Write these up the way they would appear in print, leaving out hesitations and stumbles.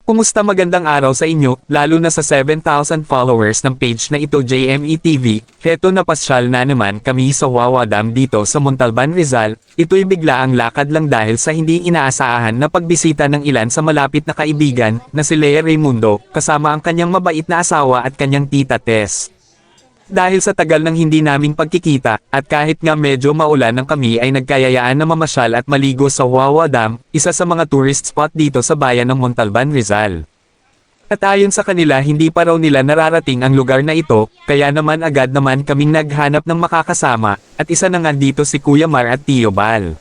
Kumusta, magandang araw sa inyo, lalo na sa 7,000 followers ng page na ito JME TV. Heto, napasyal na naman kami sa Wawa Dam dito sa Montalban, Rizal. Ito'y bigla ang lakad lang dahil sa hindi inaasahan na pagbisita ng ilan sa malapit na kaibigan na si Lea Raimundo, kasama ang kanyang mabait na asawa at kanyang tita Tess. Dahil sa tagal ng hindi naming pagkikita, at kahit nga medyo maulan ng kami ay nagkayayaan na mamasyal at maligo sa Wawa Dam, isa sa mga tourist spot dito sa bayan ng Montalban, Rizal. At ayon sa kanila, hindi pa raw nila nararating ang lugar na ito, kaya naman agad naman kaming naghanap ng makakasama, at isa na nga dito si Kuya Mar at Tio Bal.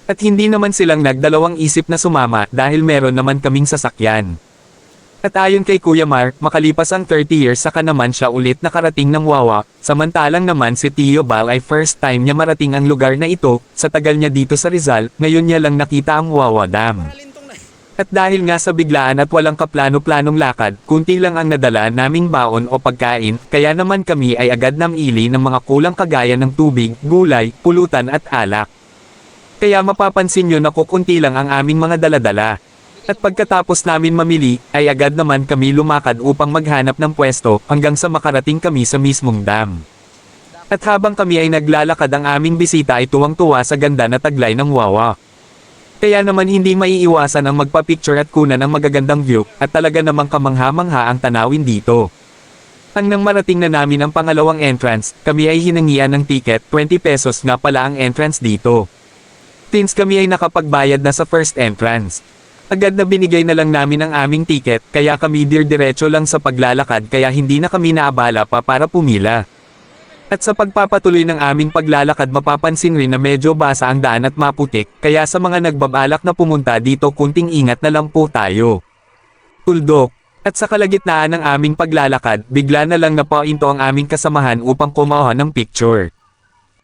At hindi naman silang nagdalawang isip na sumama dahil meron naman kaming sasakyan. At ayon kay Kuya Mar, makalipas ang 30 years saka naman siya ulit nakarating ng Wawa, samantalang naman si Tio Bal ay first time niya marating ang lugar na ito, sa tagal niya dito sa Rizal, ngayon niya lang nakita ang Wawa Dam. At dahil nga sa biglaan at walang kaplano-planong lakad, kunti lang ang nadala naming baon o pagkain, kaya naman kami ay agad namili ng mga kulang kagaya ng tubig, gulay, pulutan at alak. Kaya mapapansin nyo na kukunti lang ang aming mga daladala. At pagkatapos namin mamili, ay agad naman kami lumakad upang maghanap ng pwesto, hanggang sa makarating kami sa mismong dam. At habang kami ay naglalakad, ang aming bisita ay tuwang-tuwa sa ganda na taglay ng Wawa. Kaya naman hindi maiiwasan ang magpa-picture at kunan ng magagandang view, at talaga namang kamangha-mangha ang tanawin dito. Ang nang marating na namin ang pangalawang entrance, kami ay hinangian ng ticket, 20 pesos nga pala ang entrance dito. Since kami ay nakapagbayad na sa first entrance, agad na binigay na lang namin ang aming ticket, kaya kami diretso lang sa paglalakad, kaya hindi na kami naabala pa para pumila. At sa pagpapatuloy ng aming paglalakad, mapapansin rin na medyo basa ang daan at maputik, kaya sa mga nagbabalak na pumunta dito, kunting ingat na lang po tayo. Tuldok. At sa kalagitnaan ng aming paglalakad, bigla na lang napainto ang aming kasamahan upang kumuha ng picture.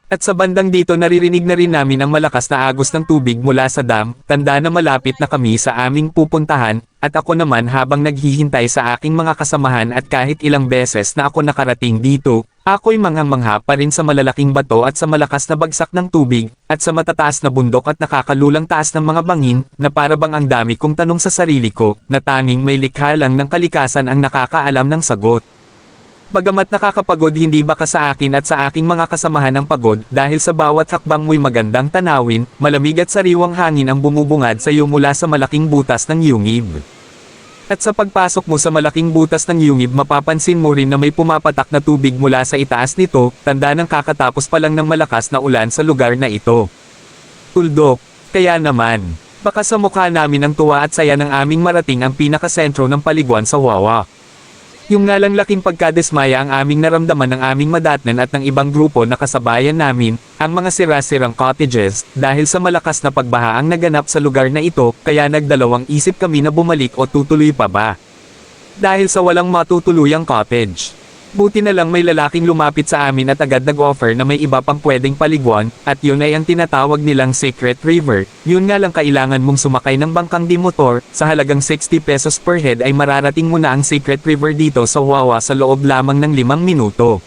At sa bandang dito, naririnig na rin namin ang malakas na agos ng tubig mula sa dam, tanda na malapit na kami sa aming pupuntahan, at ako naman habang naghihintay sa aking mga kasamahan, at kahit ilang beses na ako nakarating dito, ako'y manghang-mangha pa rin sa malalaking bato at sa malakas na bagsak ng tubig, at sa matataas na bundok at nakakalulang taas ng mga bangin, na para bang ang dami kong tanong sa sarili ko, na tanging may likha lang ng kalikasan ang nakakaalam ng sagot. Bagamat nakakapagod, hindi baka sa akin at sa aking mga kasamahan ang pagod, dahil sa bawat hakbang mo'y magandang tanawin, malamig at sariwang hangin ang bumubungad sa iyo mula sa malaking butas ng yungib. At sa pagpasok mo sa malaking butas ng yungib, mapapansin mo rin na may pumapatak na tubig mula sa itaas nito, tanda ng kakatapos pa lang ng malakas na ulan sa lugar na ito. Tuldok. Kaya naman, baka sa mukha namin ang tuwa at saya ng aming marating ang pinakasentro ng paliguan sa Wawa. Yung nga lang laking pagkadismaya ang aming naramdaman ng aming madatnan at ng ibang grupo na kasabayan namin, ang mga sira-sirang cottages, dahil sa malakas na pagbaha ang naganap sa lugar na ito, kaya nagdalawang isip kami na bumalik o tutuloy pa ba. Dahil sa walang matutuluyang cottage. Buti na lang may lalaking lumapit sa amin at agad nag-offer na may iba pang pwedeng paliguan, at yun ay ang tinatawag nilang Secret River. Yun nga lang, kailangan mong sumakay ng bangkang di motor, sa halagang 60 pesos per head ay mararating mo na ang Secret River dito sa Wawa sa loob lamang ng 5 minuto.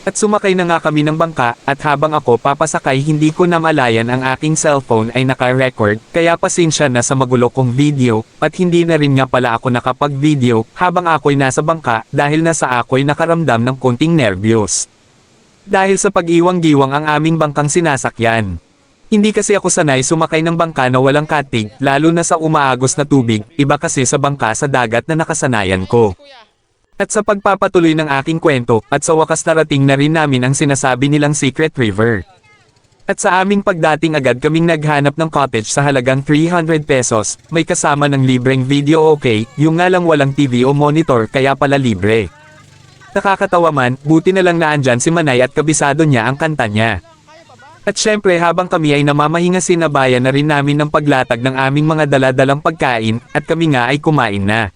At sumakay na nga kami ng bangka, at habang ako papasakay, hindi ko na malayan ang aking cellphone ay naka-record, kaya pasensya na sa magulo kong video, at hindi na rin nga pala ako nakapag-video, habang ako'y nasa bangka, dahil nasa ako'y nakaramdam ng konting nervyos. Dahil sa pag-iwang-giwang ang aming bangkang sinasakyan. Hindi kasi ako sanay sumakay ng bangka na walang katig, lalo na sa umaagos na tubig, iba kasi sa bangka sa dagat na nakasanayan ko. At sa pagpapatuloy ng aking kwento, at sa wakas narating na rin namin ang sinasabi nilang Secret River. At sa aming pagdating, agad kaming naghanap ng cottage sa halagang 300 pesos, may kasama ng libreng video, okay, yung nga lang walang TV o monitor, kaya pala libre. Nakakatawa man, buti na lang naandyan si Manay at kabisado niya ang kanta niya. At syempre habang kami ay namamahinga, sinabayan na rin namin ng paglatag ng aming mga daladalang pagkain, at kami nga ay kumain na.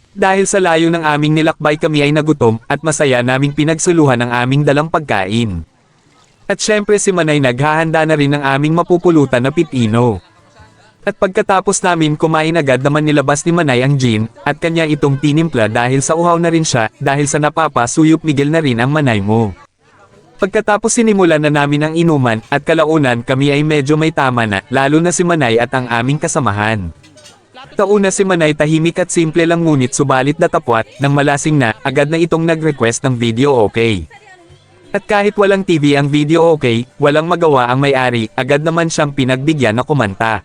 Dahil sa layo ng aming nilakbay, kami ay nagutom, at masaya naming pinagsuluhan ang aming dalang pagkain. At syempre si Manay naghahanda na rin ng aming mapupulutan na pipino. At pagkatapos namin kumain, agad naman nilabas ni Manay ang gin, at kanya itong tinimpla dahil sa uhaw na rin siya, dahil sa napapasuyop Miguel na rin ang Manay mo. Pagkatapos sinimulan na namin ang inuman, at kalaunan kami ay medyo may tama na, lalo na si Manay at ang aming kasamahan. Tauna si Manay tahimik at simple lang ngunit subalit datapwat, nang malasing na, agad na itong nag-request ng video okay. At kahit walang TV ang video okay, walang magawa ang may-ari, agad naman siyang pinagbigyan na kumanta.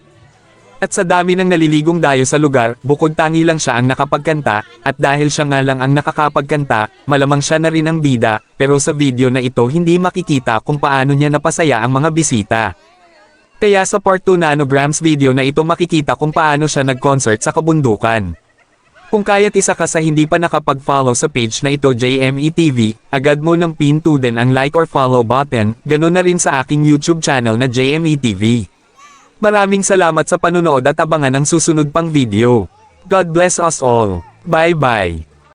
At sa dami ng naliligong dayo sa lugar, bukod tangi lang siya ang nakapagkanta, at dahil siya nga lang ang nakakapagkanta, malamang siya na rin ang bida, pero sa video na ito hindi makikita kung paano niya napasaya ang mga bisita. Kaya sa part 2 nanograms video na ito makikita kung paano siya nag-concert sa kabundukan. Kung kaya't isa ka sa hindi pa nakapag-follow sa page na ito JME TV, agad mo nang pin to din ang like or follow button, ganun na rin sa aking YouTube channel na JME TV. Maraming salamat sa panunood at abangan ang susunod pang video. God bless us all. Bye bye.